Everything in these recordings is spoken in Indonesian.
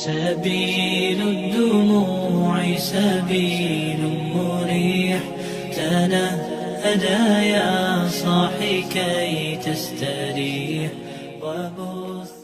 سبيل الدموع سبيل مريح تنهدى يا صاحي كي تستريح وبث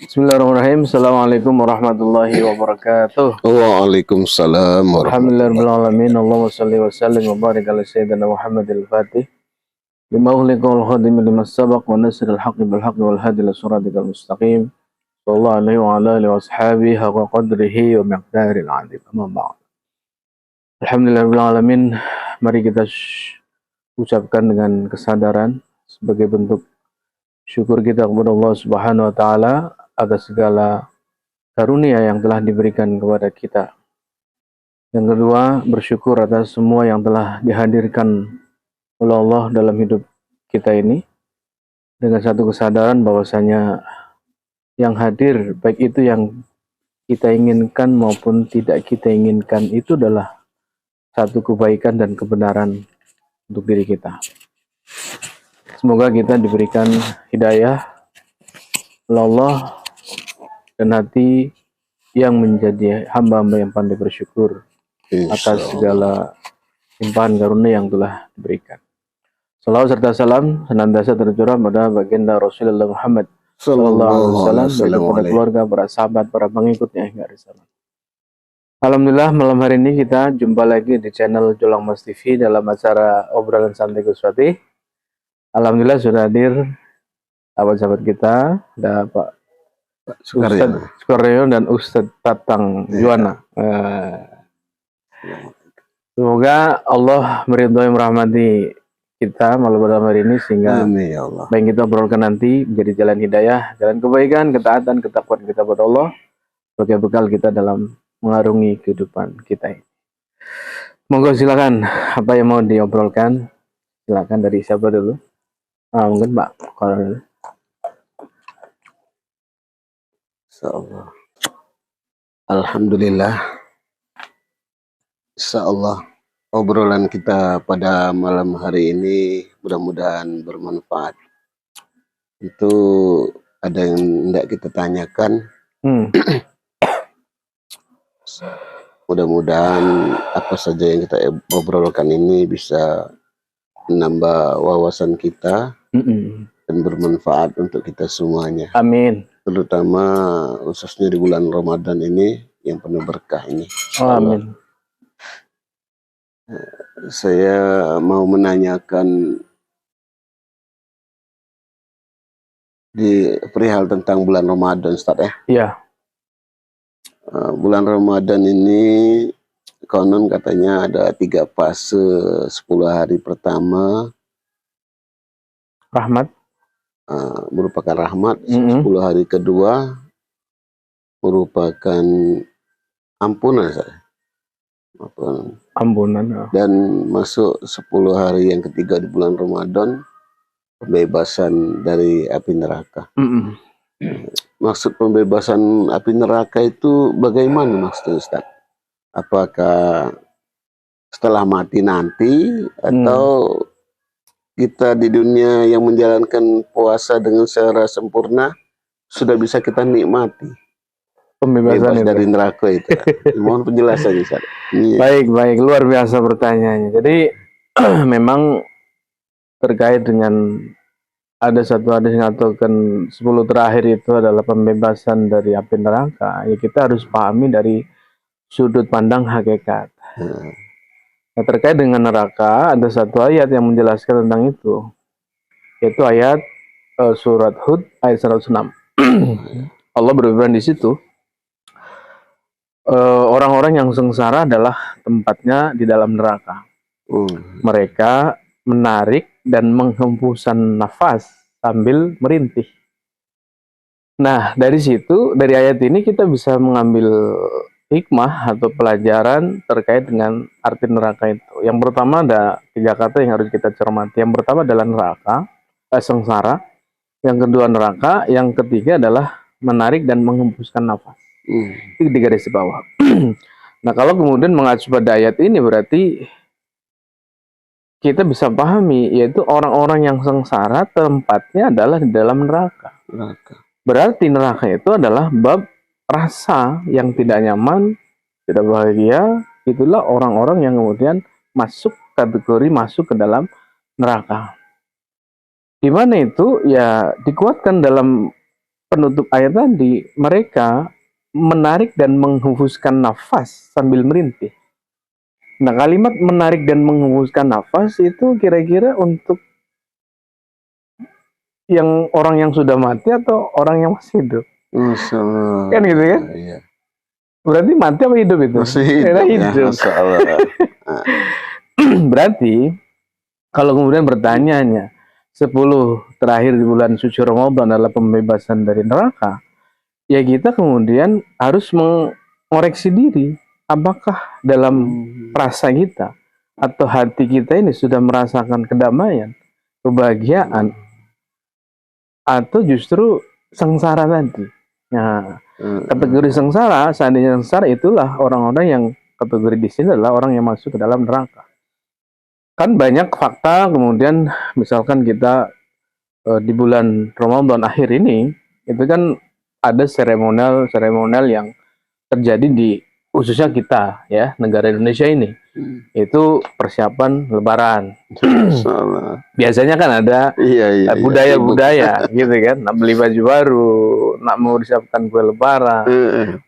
Bismillahirrahmanirrahim. Assalamualaikum warahmatullahi wabarakatuh. Waalaikumsalam warahmatullahi Alhamdulillahirrahmanirrahim. Allahumma salli wa sallim wa barik ala sayyidina Muhammadil Fatih lima ughliqa wal khatim lima sabaq wa nasril haqqi bil haqqi wal hadi ila siratikal mustaqim sallallahu alaihi wa ala alihi wa ashabihi haqqa qadrihi wa miqdaril azim. Amma ba'd. Alhamdulillahirrahmanirrahim. Mari kita ucapkan dengan kesadaran sebagai bentuk syukur kita kepada Allah Subhanahu wa taala atas segala karunia yang telah diberikan kepada kita. Yang kedua, bersyukur atas semua yang telah dihadirkan oleh Allah dalam hidup kita ini, dengan satu kesadaran bahwasanya yang hadir, baik itu yang kita inginkan maupun tidak kita inginkan, itu adalah satu kebaikan dan kebenaran untuk diri kita. Semoga kita diberikan hidayah oleh Allah dan hati yang menjadi hamba-hamba yang pandai bersyukur atas segala limpahan karunia yang telah diberikan. Salawat serta salam senantiasa tercurah pada baginda Rasulullah Muhammad sallallahu alaihi wasallam, kepada keluarga, para sahabat, para pengikutnya hingga hari kiamat. Alhamdulillah, malam hari ini kita jumpa lagi di channel Jolang Mas TV dalam acara obrolan santai Gus Fatih. Alhamdulillah sudah hadir sahabat-sahabat kita, ada Pak Ustadz Sukaryo dan Ustadz Tatang Juwana. Semoga Allah meridhoi merahmati kita malam hari ini sehingga apa yang kita obrolkan nanti menjadi jalan hidayah, jalan kebaikan, ketaatan, ketakwaan kita kepada Allah sebagai bekal kita dalam mengarungi kehidupan kita ini. Monggo silakan, apa yang mau diobrolkan? Silakan, dari siapa dulu? Mungkin Pak Korel. Insyaallah. Alhamdulillah. Insyaallah obrolan kita pada malam hari ini mudah-mudahan bermanfaat. Itu ada yang hendak kita tanyakan. Mudah-mudahan apa saja yang kita obrolkan ini bisa menambah wawasan kita dan bermanfaat untuk kita semuanya. Amin. Terutama khususnya di bulan Ramadan ini yang penuh berkah ini. Amin. Saya mau menanyakan di perihal tentang bulan Ramadan, Ustaz ya. Iya. Bulan Ramadan ini konon katanya ada 3 fase, 10 hari pertama Rahmat. Merupakan rahmat, 10 hari kedua merupakan ampunan saya. Ampunan. Dan masuk 10 hari yang ketiga di bulan Ramadan, pembebasan dari api neraka. Maksud pembebasan api neraka itu bagaimana maksudnya, Ustaz? Apakah setelah mati nanti atau kita di dunia yang menjalankan puasa dengan secara sempurna sudah bisa kita nikmati Pembebasan dari neraka itu? Mohon penjelasannya, Ustaz. Baik, luar biasa pertanyaannya. Jadi memang terkait dengan ada satu hadis yang mengatakan 10 terakhir itu adalah pembebasan dari api neraka. Ya, kita harus pahami dari sudut pandang hakikat. Nah, terkait dengan neraka ada satu ayat yang menjelaskan tentang itu, yaitu ayat surat Hud ayat 106. Allah berfirman di situ, orang-orang yang sengsara adalah tempatnya di dalam neraka. Mereka menarik dan menghembusan nafas sambil merintih. Nah, dari situ, dari ayat ini kita bisa mengambil hikmah atau pelajaran terkait dengan arti neraka itu. Yang pertama ada 3 kata yang harus kita cermati. Yang pertama adalah neraka, sengsara. yang kedua neraka, yang ketiga adalah menarik dan menghembuskan nafas. Itu di garis bawah. Nah, kalau kemudian mengacu pada ayat ini berarti kita bisa pahami, yaitu orang-orang yang sengsara tempatnya adalah di dalam neraka. Berarti neraka itu adalah bab rasa yang tidak nyaman, tidak bahagia. Itulah orang-orang yang kemudian masuk kategori masuk ke dalam neraka. Di mana itu ya dikuatkan dalam penutup ayat tadi, mereka menarik dan menghembuskan nafas sambil merintih. Nah, kalimat menarik dan menghembuskan nafas itu kira-kira untuk yang orang yang sudah mati atau orang yang masih hidup? Kan gitu kan? Iya. Berarti mati apa hidup itu? Masih hidup. Hidup. Ya, berarti kalau kemudian bertanyanya 10 terakhir di bulan suci Ramadan adalah pembebasan dari neraka, ya kita kemudian harus mengoreksi diri. Apakah dalam rasa kita atau hati kita ini sudah merasakan kedamaian, kebahagiaan, atau justru sengsara tadi? Nah, kategori sengsara, seandainya sengsara, itulah orang-orang yang kategori di sini adalah orang yang masuk ke dalam neraka. Kan banyak fakta, kemudian misalkan kita di bulan Ramadan akhir ini, itu kan ada seremonial yang terjadi di khususnya kita ya, negara Indonesia ini. Itu persiapan Lebaran. Biasanya kan ada budaya-budaya gitu kan, nak beli baju baru, nak mau disiapkan kue Lebaran,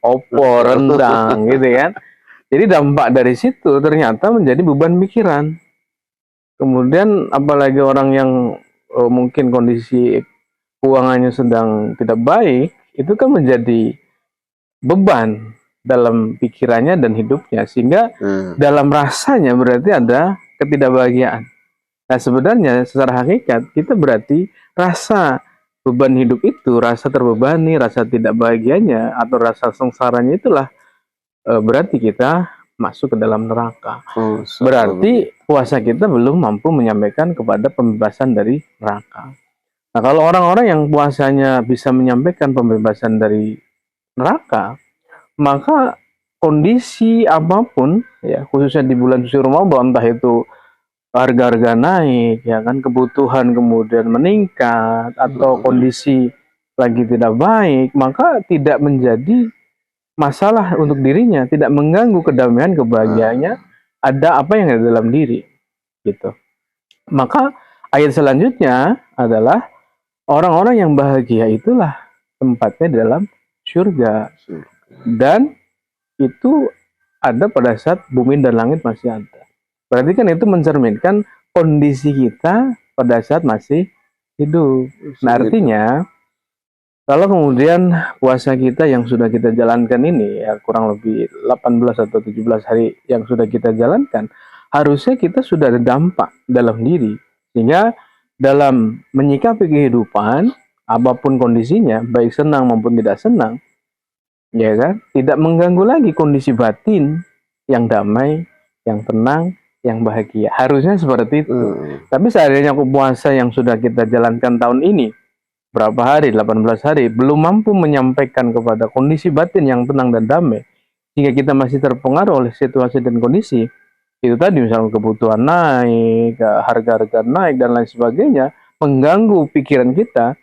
opor, rendang gitu kan. Jadi dampak dari situ ternyata menjadi beban pikiran. Kemudian apalagi orang yang mungkin kondisi keuangannya sedang tidak baik, itu kan menjadi beban dalam pikirannya dan hidupnya, sehingga dalam rasanya berarti ada ketidakbahagiaan. Nah, sebenarnya secara hakikat kita berarti rasa beban hidup itu, rasa terbebani, rasa tidak bahagianya atau rasa sengsaranya itulah berarti kita masuk ke dalam neraka. Berarti puasa kita belum mampu menyampaikan kepada pembebasan dari neraka. Nah, kalau orang-orang yang puasanya bisa menyampaikan pembebasan dari neraka, maka kondisi apapun ya, khususnya di bulan suci Ramadan, entah itu harga-harga naik ya kan, kebutuhan kemudian meningkat, atau kondisi lagi tidak baik, maka tidak menjadi masalah untuk dirinya, tidak mengganggu kedamaian, kebahagiaannya, ada apa yang ada dalam diri gitu. Maka ayat selanjutnya adalah orang-orang yang bahagia itulah tempatnya di dalam surga. Dan itu ada pada saat bumi dan langit masih ada. Berarti kan itu mencerminkan kondisi kita pada saat masih hidup. Nah, artinya kalau kemudian puasa kita yang sudah kita jalankan ini ya kurang lebih 18 atau 17 hari yang sudah kita jalankan, harusnya kita sudah ada dampak dalam diri, sehingga dalam menyikapi kehidupan apapun kondisinya, baik senang maupun tidak senang, ya kan, tidak mengganggu lagi kondisi batin yang damai, yang tenang, yang bahagia. Harusnya seperti itu. Tapi seandainya puasa yang sudah kita jalankan tahun ini, berapa hari, 18 hari, belum mampu menyampaikan kepada kondisi batin yang tenang dan damai, sehingga kita masih terpengaruh oleh situasi dan kondisi itu tadi, misalnya kebutuhan naik, harga-harga naik, dan lain sebagainya, mengganggu pikiran kita,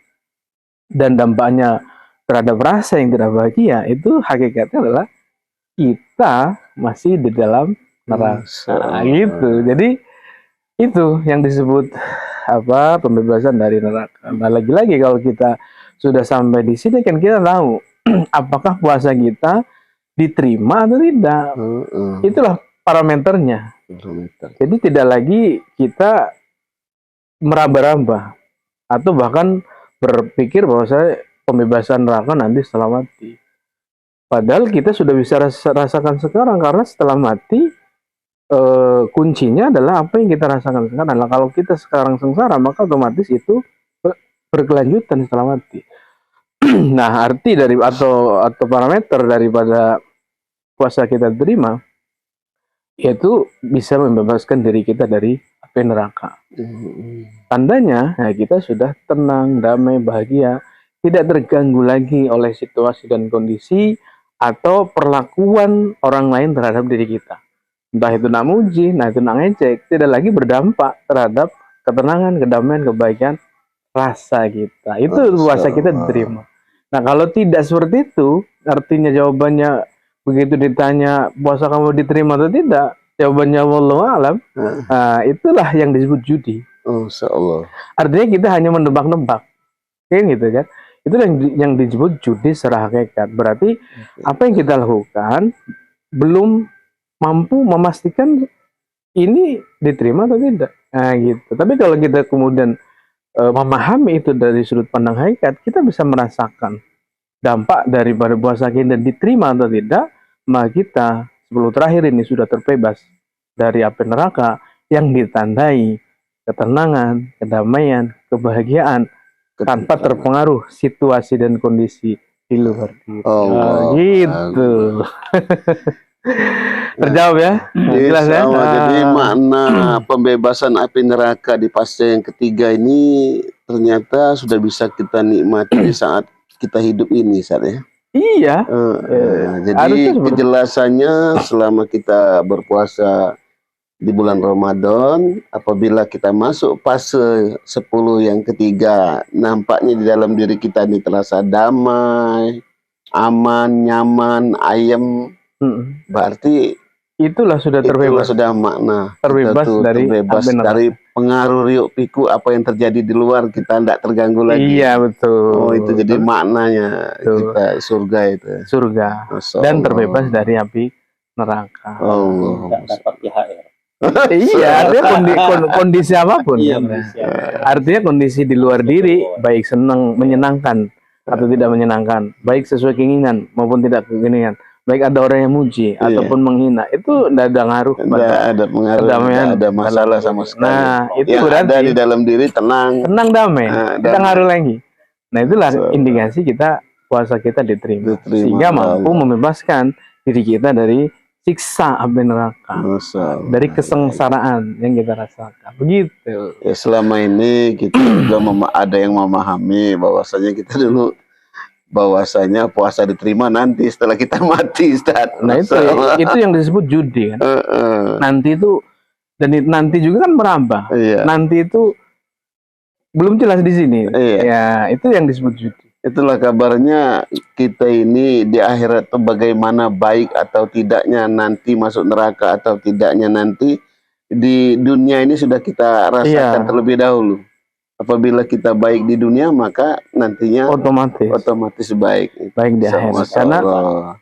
dan dampaknya terhadap rasa yang tidak bahagia, itu hakikatnya adalah kita masih di dalam neraka. Nah, gitu. Jadi itu yang disebut apa, pembebasan dari neraka. Nah, lagi-lagi kalau kita sudah sampai di sini kan kita tahu apakah puasa kita diterima atau tidak. Itulah parameternya. Jadi tidak lagi kita meraba-raba atau bahkan berpikir bahwa saya pembebasan neraka nanti setelah mati. Padahal kita sudah bisa rasakan sekarang, karena setelah mati kuncinya adalah apa yang kita rasakan sekarang. Nah, kalau kita sekarang sengsara, maka otomatis itu berkelanjutan setelah mati. Nah, arti dari atau parameter daripada puasa kita terima, yaitu bisa membebaskan diri kita dari api neraka. Tandanya kita sudah tenang, damai, bahagia, tidak terganggu lagi oleh situasi dan kondisi atau perlakuan orang lain terhadap diri kita. Entah itu nak muji, nah itu nak ngecek, tidak lagi berdampak terhadap ketenangan, kedamaian, kebaikan rasa kita. Itu puasa kita diterima. Nah kalau tidak seperti itu, artinya jawabannya begitu ditanya puasa kamu diterima atau tidak, jawabannya wallahu alam. Nah, itulah yang disebut judi. Allah. Artinya kita hanya menebak-nebak, kayak gitu kan? Itu yang disebut judi secara hakikat. Berarti apa yang kita lakukan belum mampu memastikan ini diterima atau tidak. Nah gitu. Tapi kalau kita kemudian memahami itu dari sudut pandang hakikat, kita bisa merasakan dampak daripada puasa kita diterima atau tidak, maka kita 10 terakhir ini sudah terbebas dari api neraka yang ditandai ketenangan, kedamaian, kebahagiaan tanpa terpengaruh situasi dan kondisi di luar diri. Gitu. Terjawab ya? Jelas ya? Jadi makna pembebasan api neraka di fase yang ketiga ini ternyata sudah bisa kita nikmati di saat kita hidup ini, saat ya. Iya. Jadi kejelasannya selama kita berpuasa di bulan Ramadan, apabila kita masuk fase 10 yang ketiga, nampaknya di dalam diri kita ini terasa damai, aman, nyaman, ayem. Berarti itulah sudah terbebas, sudah makna terbebas dari pengaruh riuk piku apa yang terjadi di luar, kita tidak terganggu lagi. Iya betul. Itu jadi maknanya kita surga itu. Surga dan terbebas dari api neraka. Dapat THR. Iya, artinya kondisi apapun. Artinya kondisi di luar diri, baik senang, menyenangkan atau tidak menyenangkan, baik sesuai keinginan maupun tidak keinginan, baik ada orang yang muji ataupun menghina, itu tidak ada ngaruh. Tidak ada pengaruh, tidak ada masalah sama sekali. Nah, itu yang berarti ada di dalam diri tenang, damai, tidak ngaruh lagi. Nah, itulah indikasi kita puasa kita diterima. Sehingga mampu membebaskan diri kita dari siksa api neraka, dari kesengsaraan yang kita rasakan. Begitu. Ya, selama ini kita juga ada yang memahami bahwasanya kita dulu bahwasanya puasa diterima nanti setelah kita mati, Ustaz. Nah itu yang disebut judi kan. Nanti itu, dan nanti juga kan merambah. Nanti itu belum jelas di sini. Ya, itu yang disebut judi. Itulah kabarnya kita ini di akhirat itu bagaimana baik atau tidaknya nanti masuk neraka atau tidaknya nanti di dunia ini sudah kita rasakan terlebih dahulu. Apabila kita baik di dunia, maka nantinya otomatis baik di akhirat. Karena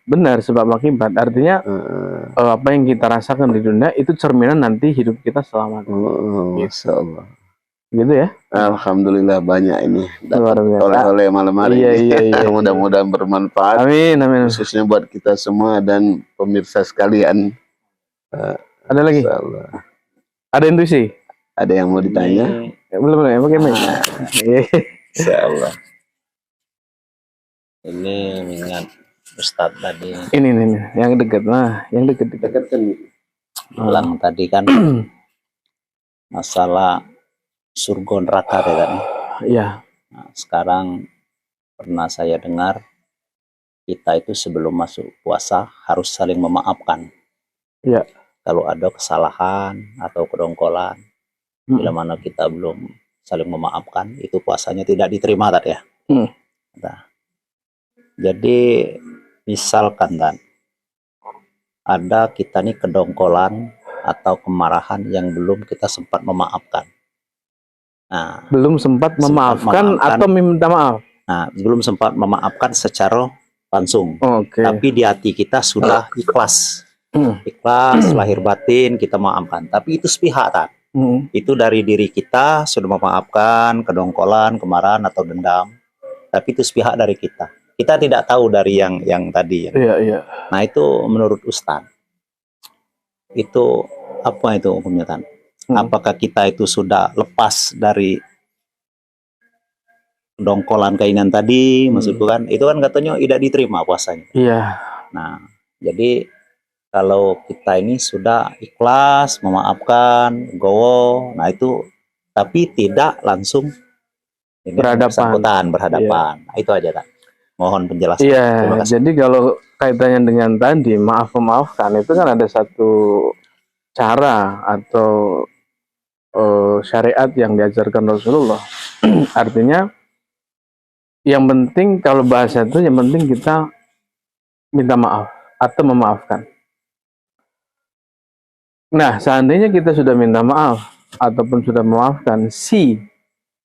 benar sebab akibat. Artinya apa yang kita rasakan di dunia itu cerminan nanti hidup kita selamanya. Masya Allah. Gitu ya. Alhamdulillah banyak ini oleh malam hari ini. Mudah-mudahan bermanfaat. Amin. Khususnya buat kita semua dan pemirsa sekalian. Ada lagi? Ada intuisi? Ada yang mau ditanya? Belum ya, bagaimana? Insyaallah. Ini ingat Ustadz tadi. Ini yang dekat. Nah, yang dekat kan. Bilang tadi kan masalah surga neraka kan. Iya. Nah, sekarang pernah saya dengar kita itu sebelum masuk puasa harus saling memaafkan. Iya. Kalau ada kesalahan atau kedongkolan, bila mana kita belum saling memaafkan, itu puasanya tidak diterima tadi ya. Nah, jadi misalkan dan ada kita nih kedongkolan atau kemarahan yang belum kita sempat memaafkan. Nah, belum sempat memaafkan atau meminta maaf. Nah, belum sempat memaafkan secara langsung. Tapi di hati kita sudah ikhlas. Ikhlas lahir batin kita maafkan. Tapi itu sepihak kan. Itu dari diri kita sudah memaafkan kedongkolan, kemarahan atau dendam. Tapi itu sepihak dari kita. Kita tidak tahu dari yang tadi. Iya. Nah, itu menurut Ustadz. Itu apa itu hukumnya Tan? Apakah kita itu sudah lepas dari dongkolan keinginan tadi, maksudku kan, itu kan katanya tidak diterima puasanya. Iya. Nah, jadi kalau kita ini sudah ikhlas memaafkan, gowo, nah itu tapi tidak langsung ini berhadapan. Nah, itu aja Kak. Mohon penjelasan. Iya, jadi kalau kaitannya dengan tadi maaf memaafkan itu kan ada satu cara atau syariat yang diajarkan Rasulullah. Artinya yang penting kalau bahasa itu yang penting kita minta maaf atau memaafkan. Nah, seandainya kita sudah minta maaf ataupun sudah memaafkan si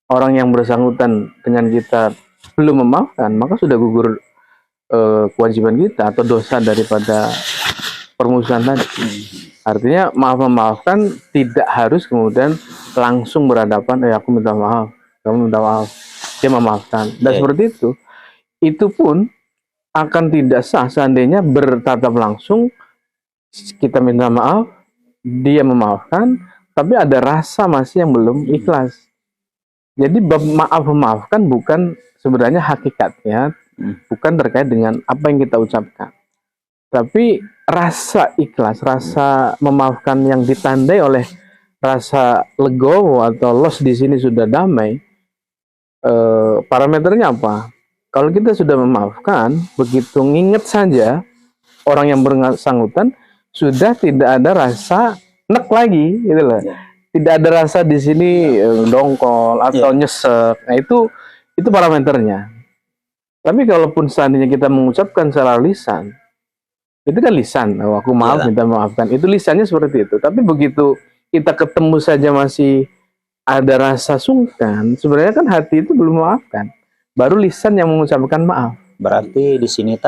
orang yang bersangkutan dengan kita belum memaafkan, maka sudah gugur kewajiban kita atau dosa daripada permusuhan tadi. Artinya maaf memaafkan tidak harus kemudian langsung berhadapan, aku minta maaf, kamu minta maaf, dia memaafkan. Dan seperti itu pun akan tidak sah seandainya bertatap langsung, kita minta maaf, dia memaafkan, tapi ada rasa masih yang belum ikhlas. Jadi maaf memaafkan bukan sebenarnya hakikatnya, bukan terkait dengan apa yang kita ucapkan, tapi rasa ikhlas, rasa memaafkan yang ditandai oleh rasa legowo atau los di sini sudah damai. Parameternya apa? Kalau kita sudah memaafkan, begitu nginget saja orang yang bersangkutan sudah tidak ada rasa nek lagi, gitu loh. Tidak ada rasa di sini dongkol atau nyesek. Nah itu parameternya. Tapi kalaupun seandainya kita mengucapkan secara lisan, itu kan lisan, aku maaf, minta maafkan. Itu lisannya seperti itu. Tapi begitu kita ketemu saja masih ada rasa sungkan, sebenarnya kan hati itu belum memaafkan. Baru lisan yang mengucapkan maaf. Berarti di sini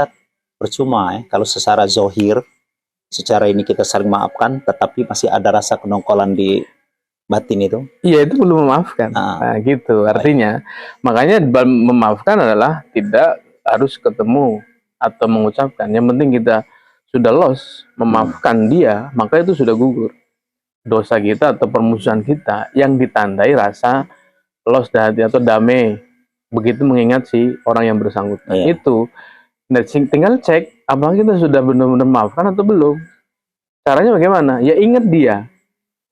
percuma kalau secara zohir, secara ini kita saling maafkan, tetapi masih ada rasa kedongkolan di batin itu. Iya, itu belum memaafkan. Nah, gitu. Artinya, makanya memaafkan adalah tidak harus ketemu atau mengucapkan. Yang penting kita sudah los, memaafkan dia, maka itu sudah gugur dosa kita atau permusuhan kita yang ditandai rasa los hati atau damai begitu mengingat si orang yang bersangkutan. Itu tinggal cek apakah kita sudah benar-benar maafkan atau belum. Caranya bagaimana? Ya ingat dia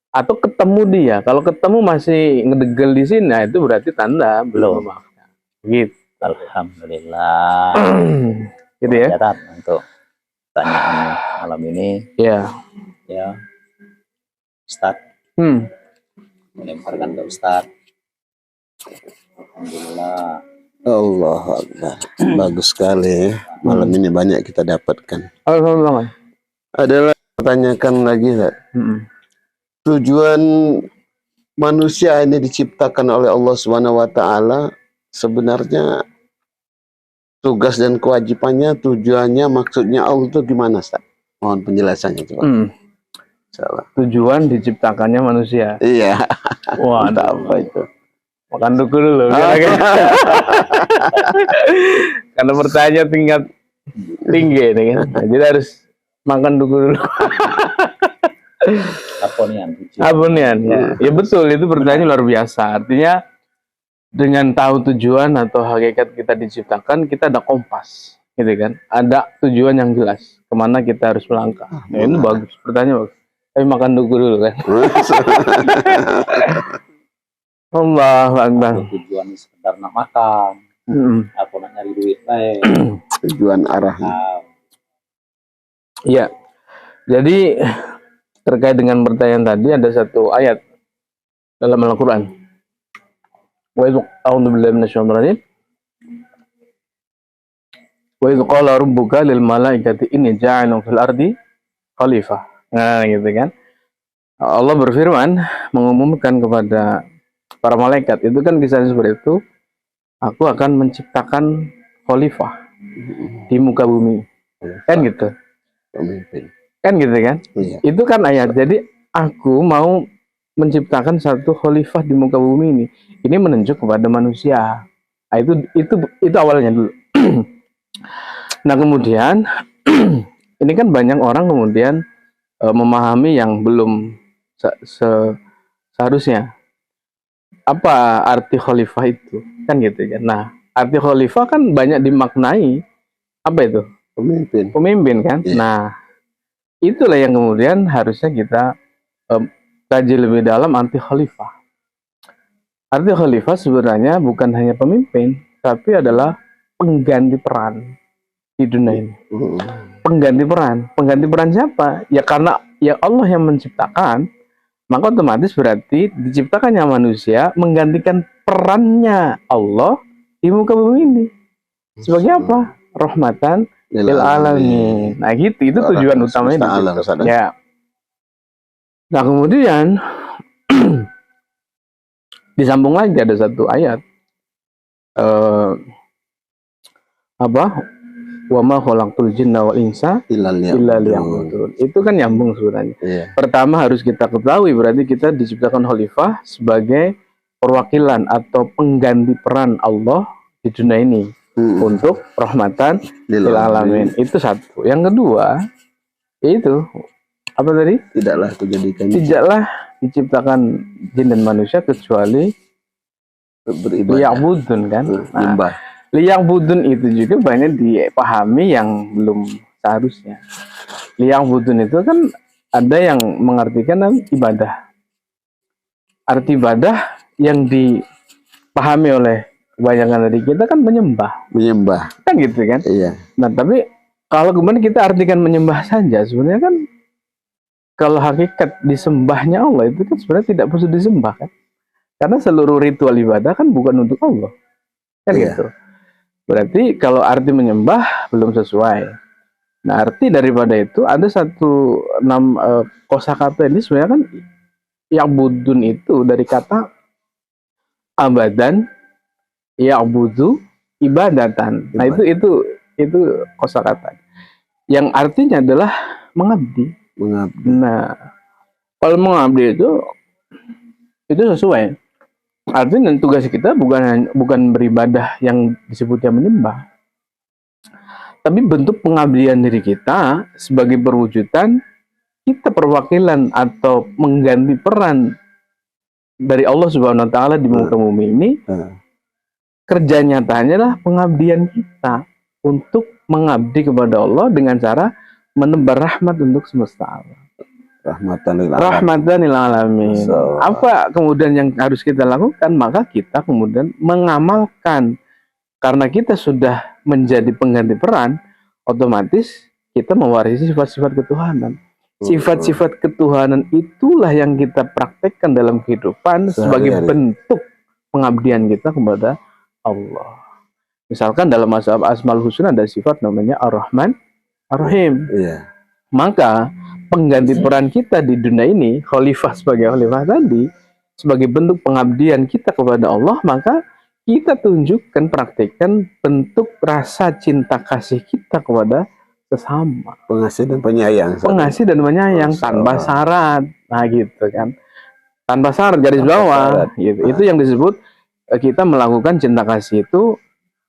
atau ketemu dia. Kalau ketemu masih ngedegel di sini, nah itu berarti tanda belum memaafkan. Gitu. Alhamdulillah. Gitu ya. Catat untuk pertanyaan malam ini. Ya. Ustaz. Melemparkan ke Ustaz. Alhamdulillah. Allah Akbar. Bagus sekali ya. Malam ini banyak kita dapatkan. Alhamdulillah. Adalah pertanyakan lagi, tujuan manusia ini diciptakan oleh Allah Subhanahu wa taala, sebenarnya tugas dan kewajibannya, tujuannya, maksudnya Allah itu gimana, Ustaz? Mohon penjelasannya coba. Salah. Tujuan diciptakannya manusia. Iya. Wah, apa itu? Makan dulu. Karena bertanya tingkat tinggi nih kan. Jadi harus makan dulu. Aponian. Ya betul, itu pertanyaan luar biasa. Artinya dengan tahu tujuan atau hakikat kita diciptakan, kita ada kompas, gitu kan? Ada tujuan yang jelas kemana kita harus melangkah. Nah, ini bagus, pertanyaan bagus. Tapi makan dulu kan. Allah Akbar. Tujuan sekedar nak makan. Aku nak nyari duit baik. Tujuan arahnya. Iya. Jadi terkait dengan pertanyaan tadi ada satu ayat dalam Al-Qur'an. Wa idh a'udzu billahi minasyaitonir rajim. Wa idh qala rabbuka lil malaikati inni ja'ilun fil ardi khalifah. Nah, gitu kan. Allah berfirman mengumumkan kepada para malaikat, itu kan kisahnya seperti itu. Aku akan menciptakan khalifah di muka bumi. Kan gitu. Kan gitu kan? Iya. Itu kan ayat. Jadi aku mau menciptakan satu khalifah di muka bumi ini. Ini menunjuk kepada manusia. Nah, itu awalnya dulu. Nah, kemudian ini kan banyak orang kemudian memahami yang belum seharusnya. Apa arti khalifah itu? Kan gitu kan. Nah, arti khalifah kan banyak dimaknai apa itu? Pemimpin. Pemimpin kan? Yeah. Nah, itulah yang kemudian harusnya kita kaji lebih dalam arti khalifah. Arti khalifah sebenarnya bukan hanya pemimpin, tapi adalah pengganti peran di dunia ini. Pengganti peran siapa? Ya karena ya Allah yang menciptakan, maka otomatis berarti diciptakannya manusia menggantikan perannya Allah di muka bumi ini. Sebagai apa? Rahmatan lil alamin. Nah gitu, itu tujuan utamanya. Ya. Nah kemudian disambung lagi ada satu ayat. Wa ma khalaqtul jinna wal insa illa liya'budun. Itu kan nyambung sebenarnya. Pertama harus kita ketahui berarti kita diciptakan khalifah sebagai perwakilan atau pengganti peran Allah di dunia ini untuk rahmatan lil alamin. Itu satu. Yang kedua itu apa tadi? Tidaklah diciptakan jin dan manusia kecuali liya'budun kan. Nah, liya'budun itu juga banyak dipahami yang belum seharusnya. Liya'budun itu kan ada yang mengartikan ibadah. Arti ibadah yang dipahami oleh kebanyakan dari kita kan menyembah kan gitu kan. Iya. Nah tapi kalau kemudian kita artikan menyembah saja, sebenarnya kan kalau hakikat disembahnya Allah itu kan sebenarnya tidak perlu disembah kan, karena seluruh ritual ibadah kan bukan untuk Allah kan. Iya. Gitu. Berarti kalau arti menyembah belum sesuai. Nah arti daripada itu ada satu kosakata ini sebenarnya kan ya'budun itu dari kata abadan ya'budu ibadatan. Nah itu kosakata yang artinya adalah mengabdi. Nah kalau mengabdi itu sesuai. Artinya tugas kita bukan beribadah yang disebutnya menyembah, tapi bentuk pengabdian diri kita sebagai perwujudan kita perwakilan atau mengganti peran dari Allah Subhanahu wa taala di muka bumi ini. Kerja nyatanya adalah pengabdian kita untuk mengabdi kepada Allah dengan cara menebar rahmat untuk semesta alam. Rahmatan lil alamin. Apa kemudian yang harus kita lakukan? Maka kita kemudian mengamalkan. Karena kita sudah menjadi pengganti peran, otomatis kita mewarisi sifat-sifat ketuhanan. Sifat-sifat ketuhanan itulah yang kita praktekkan dalam kehidupan sebagai bentuk pengabdian kita kepada Allah. Misalkan dalam Asmaul Husna ada sifat namanya Ar-Rahman Ar-Rahim. Iya. Maka pengganti peran kita di dunia ini, khalifah sebagai khalifah tadi, sebagai bentuk pengabdian kita kepada Allah, maka kita tunjukkan, praktekkan bentuk rasa cinta kasih kita kepada sesama. Pengasih dan penyayang. Pengasih dan penyayang tanpa syarat. Nah gitu kan. Tanpa syarat, garis bawah. Gitu. Itu yang disebut kita melakukan cinta kasih itu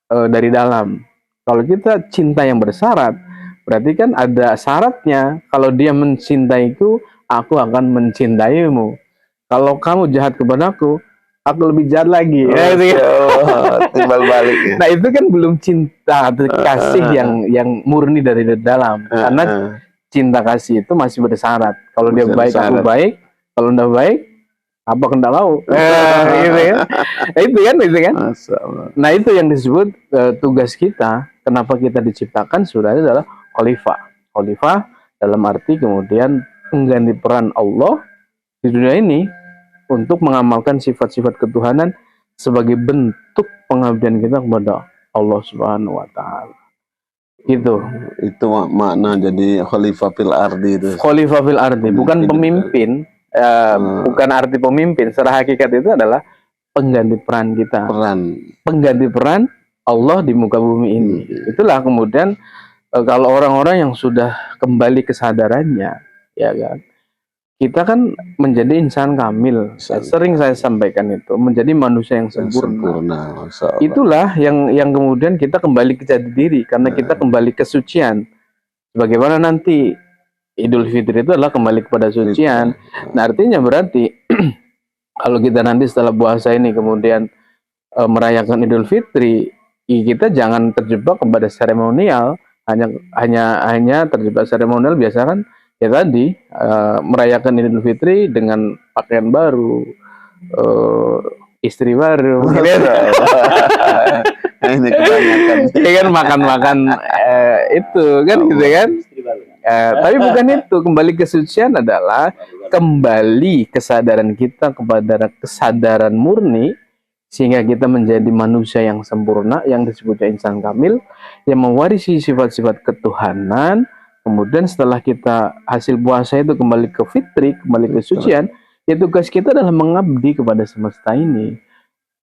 dari dalam. Kalau kita cinta yang bersyarat, berarti kan ada syaratnya. Kalau dia mencintaiku, aku akan mencintaimu. Kalau kamu jahat kepadaku, aku lebih jahat lagi. Timbal balik. Ya. Nah itu kan belum cinta atau kasih yang murni dari dalam. Karena cinta kasih itu masih bersyarat. Kalau dia baik, aku baik. Kalau tidak baik, apa kendak lau? Gitu kan? Itu kan. Nah itu yang disebut tugas kita. Kenapa kita diciptakan sebenarnya adalah khalifah dalam arti kemudian mengganti peran Allah di dunia ini untuk mengamalkan sifat-sifat ketuhanan sebagai bentuk pengabdian kita kepada Allah Subhanahu wa taala. Gitu. Itu makna jadi khalifah fil ardi itu. Khalifah fil ardi bukan pemimpin, bukan arti pemimpin. Secara hakikat itu adalah pengganti peran kita. Pengganti peran Allah di muka bumi ini. Itulah kemudian kalau orang-orang yang sudah kembali kesadarannya, ya kan, kita kan menjadi insan kamil. Sering saya sampaikan itu, menjadi manusia yang sempurna. Itulah yang kemudian kita kembali ke jati diri, karena kita kembali ke sucian. Bagaimana nanti Idul Fitri itu adalah kembali kepada sucian. Nah artinya berarti kalau kita nanti setelah puasa ini kemudian merayakan Idul Fitri, kita jangan terjebak kepada seremonial. Hanya terjebak seremonial. Biasa kan ya tadi merayakan Idul Fitri dengan pakaian baru, istri baru, Ini kebanyakan. ya kan makan-makan itu kan gitu kan. Tapi bukan itu, kembali kesucian adalah kembali kesadaran kita kepada kesadaran murni, sehingga kita menjadi manusia yang sempurna, yang disebutnya insan kamil, yang mewarisi sifat-sifat ketuhanan. Kemudian setelah kita hasil puasa itu kembali ke fitri, kembali ke kesucian, ya tugas kita adalah mengabdi kepada semesta ini,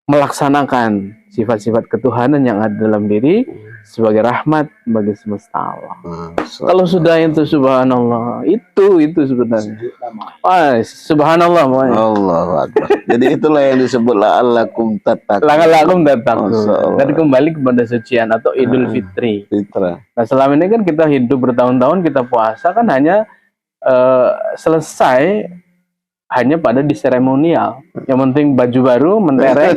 melaksanakan sifat-sifat ketuhanan yang ada dalam diri sebagai rahmat bagi semesta Allah. Kalau sudah itu subhanallah, itu sebenarnya. Wah, subhanallah pokoknya. Allahu Akbar. Jadi itulah yang disebut la'allakum tattaqun. La'allakum tattaqun. Dan kembali kepada sucian atau Idul Fitri. Fitra. Nah, selama ini kan kita hidup bertahun-tahun, kita puasa kan hanya selesai hanya pada di seremonial. Yang penting baju baru, mentereng,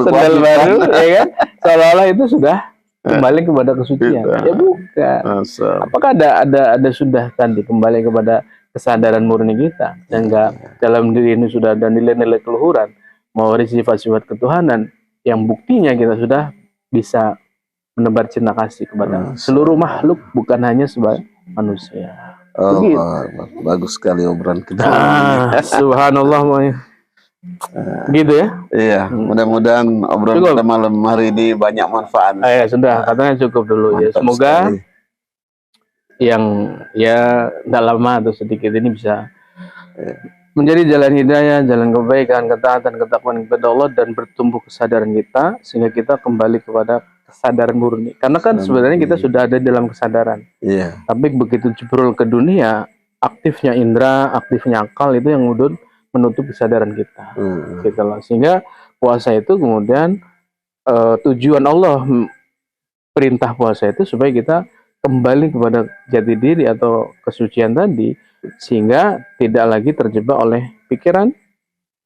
sandal baru, ya kan? Seolah-olah itu sudah kembali kepada kesucian. Ya bukan. Apakah ada sudah tadi kembali kepada kesadaran murni kita, dan enggak dalam diri ini sudah ada nilai-nilai keluhuran, mewarisi sifat-sifat ketuhanan, yang buktinya kita sudah bisa menebar cinta kasih kepada seluruh makhluk, bukan hanya sebagai manusia. Begitu. Bagus sekali obrolan kita. Subhanallah, gitu ya. Iya, mudah-mudahan obrolan kita malam hari ini banyak manfaat. Ya sudah, katanya cukup dulu ya. Semoga sekali. Yang ya tidak lama atau sedikit ini bisa menjadi jalan hidayah, jalan kebaikan, ketaatan, ketakwaan kepada Allah, dan bertumbuh kesadaran kita sehingga kita kembali kepada kesadaran murni. Karena kan sebenarnya kita sudah ada dalam kesadaran. Iya. Tapi begitu jebrol ke dunia, aktifnya indera, aktifnya akal itu yang menutup kesadaran kita. Gitu loh. Sehingga puasa itu kemudian tujuan Allah perintah puasa itu supaya kita kembali kepada jati diri atau kesucian tadi, sehingga tidak lagi terjebak oleh pikiran,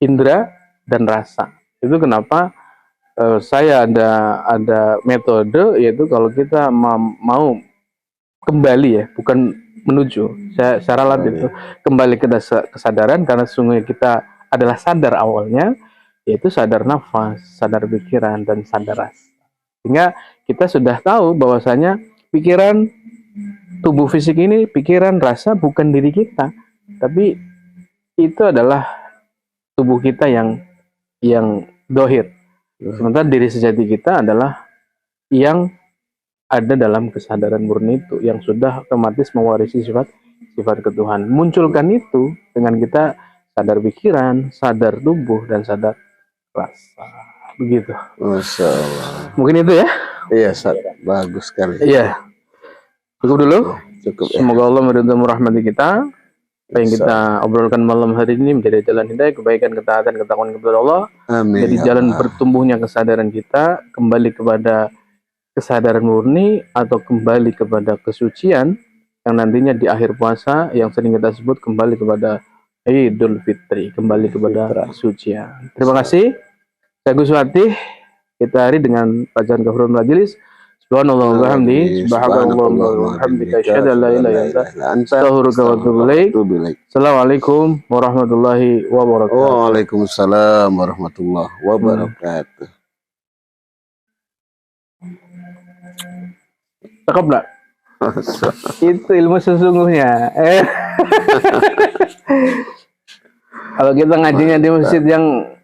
indera, dan rasa. Itu kenapa saya ada metode, yaitu kalau kita mau kembali ya, bukan menuju, saya ralat itu kembali ke kesadaran, karena sesungguhnya kita adalah sadar awalnya, yaitu sadar nafas, sadar pikiran, dan sadar rasa. Sehingga kita sudah tahu bahwasanya pikiran, tubuh fisik ini, pikiran, rasa bukan diri kita, tapi itu adalah tubuh kita yang dohir. Sementara diri sejati kita adalah yang ada dalam kesadaran murni itu, yang sudah otomatis mewarisi sifat ketuhanan. Munculkan itu dengan kita sadar pikiran, sadar tubuh, dan sadar rasa. Begitu. Masya Allah. Mungkin itu ya? Iya, bagus sekali. Iya. Cukup dulu. Cukup. Semoga Allah merahmati kita. Apa yang kita obrolkan malam hari ini menjadi jalan hidayah, kebaikan, ketaatan, ketakwaan kepada Allah. Amin. Jadi jalan bertumbuhnya kesadaran kita kembali kepada kesadaran murni, atau kembali kepada kesucian, yang nantinya di akhir puasa yang sering kita sebut kembali kepada Idul Fitri, kembali kepada kesucian. Terima kasih. Saya Gus Watih. Kita hari dengan bacaan kafaratul majelis. Subhanallah wa bihamdihi, subhanallah wa bihamdihi, asyhadu an la ilaha illa anta, astaghfiruka wa atubu ilaik. Assalamualaikum warahmatullahi wabarakatuh. Waalaikumsalam warahmatullahi wabarakatuh. Cakep nggak? Itu ilmu sesungguhnya. Kalau kita ngajinya di masjid yang